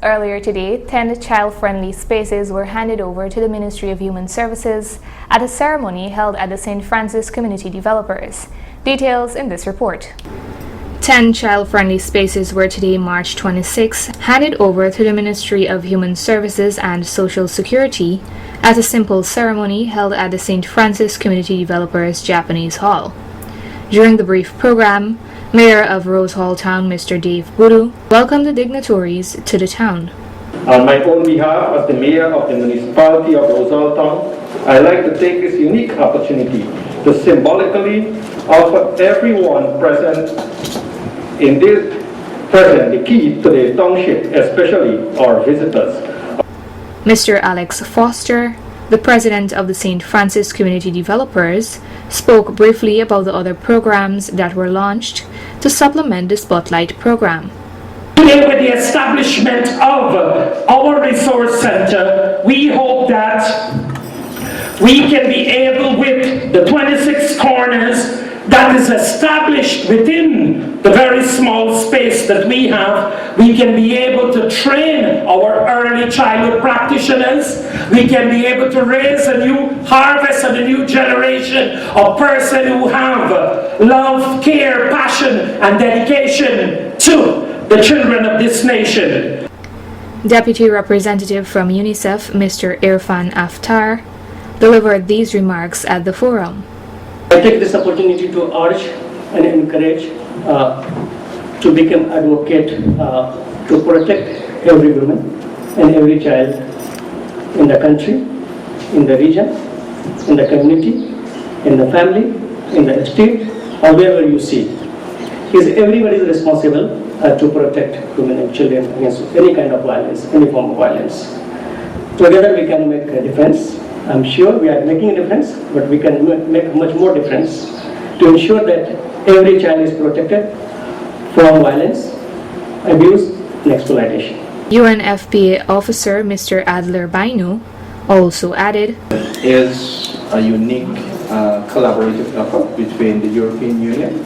Earlier today, 10 child-friendly spaces were handed over to the Ministry of Human Services at a ceremony held at the St. Francis Community Developers. Details in this report. 10 child-friendly spaces were today, March 26, handed over to the Ministry of Human Services and Social Security at a simple ceremony held at the St. Francis Community Developers Japanese Hall. During the brief program, Mayor of Rose Hall Town, Mr. Dave Budu, welcomed the dignitaries to the town. On my own behalf, as the Mayor of the Municipality of Rose Hall Town, I'd like to take this unique opportunity to symbolically offer everyone present the key to the township, especially our visitors. Mr. Alex Foster, the president of the St. Francis Community Developers, spoke briefly about the other programs that were launched to supplement the Spotlight program. Today, with the establishment of our resource center, we hope that we can be able, with the 26 corners that is established within the very small space that we have, we can be able to train our early childhood practitioners. We can be able to raise a new harvest and a new generation of persons who have love, care, passion, and dedication to the children of this nation. Deputy Representative from UNICEF, Mr. Irfan Aftar, delivered these remarks at the forum. I take this opportunity to urge and encourage to become advocate to protect every woman and every child in the country, in the region, in the community, in the family, in the state, or wherever you see. Everybody is responsible to protect women and children against any kind of violence, any form of violence. Together we can make a difference. I'm sure we are making a difference, but we can make much more difference to ensure that every child is protected from violence, abuse, and exploitation. UNFPA officer Mr. Adler Bainu also added, is a unique collaborative effort between the European Union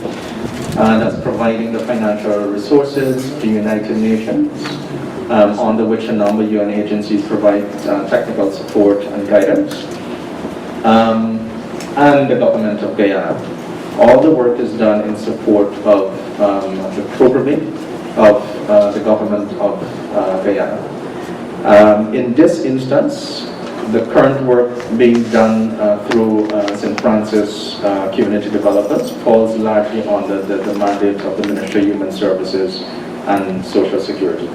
that's providing the financial resources to United Nations, under which a number of UN agencies provide technical support and guidance, and the government of Guyana. All the work is done in support of the programming of the government of Guyana. In this instance, the current work being done through St. Francis Community Developers falls largely under the mandate of the Ministry of Human Services and Social Security.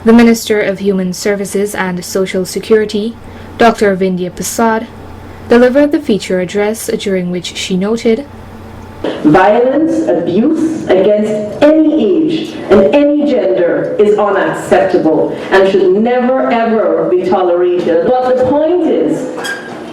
The Minister of Human Services and Social Security, Dr. Vindhya Prasad, delivered the feature address during which she noted, violence, abuse against any age and any gender is unacceptable and should never ever be tolerated. But the point is,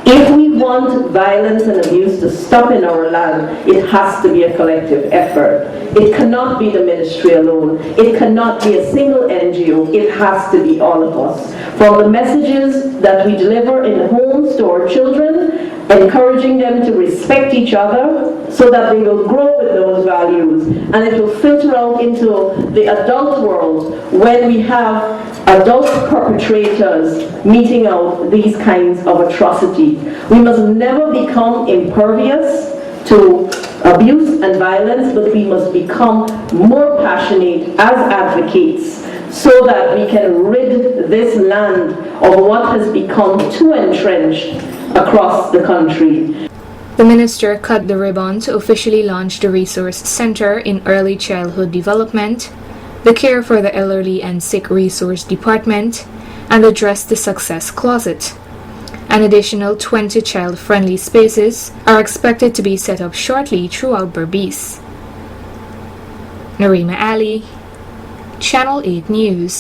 if we want violence and abuse to stop in our land, it has to be a collective effort. It cannot be the ministry alone. It cannot be a single NGO. It has to be all of us. From the messages that we deliver in the homes to our children, encouraging them to respect each other so that they will grow with those values, and it will filter out into the adult world when we have adult perpetrators meting out these kinds of atrocities. We must never become impervious to abuse and violence, but we must become more passionate as advocates so that we can rid this land of what has become too entrenched across the country. The minister cut the ribbon to officially launch the Resource Center in Early Childhood Development, the Care for the Elderly and Sick Resource Department, and addressed the Success Closet. An additional 20 child-friendly spaces are expected to be set up shortly throughout Berbice. Narima Ali, Channel 8 News.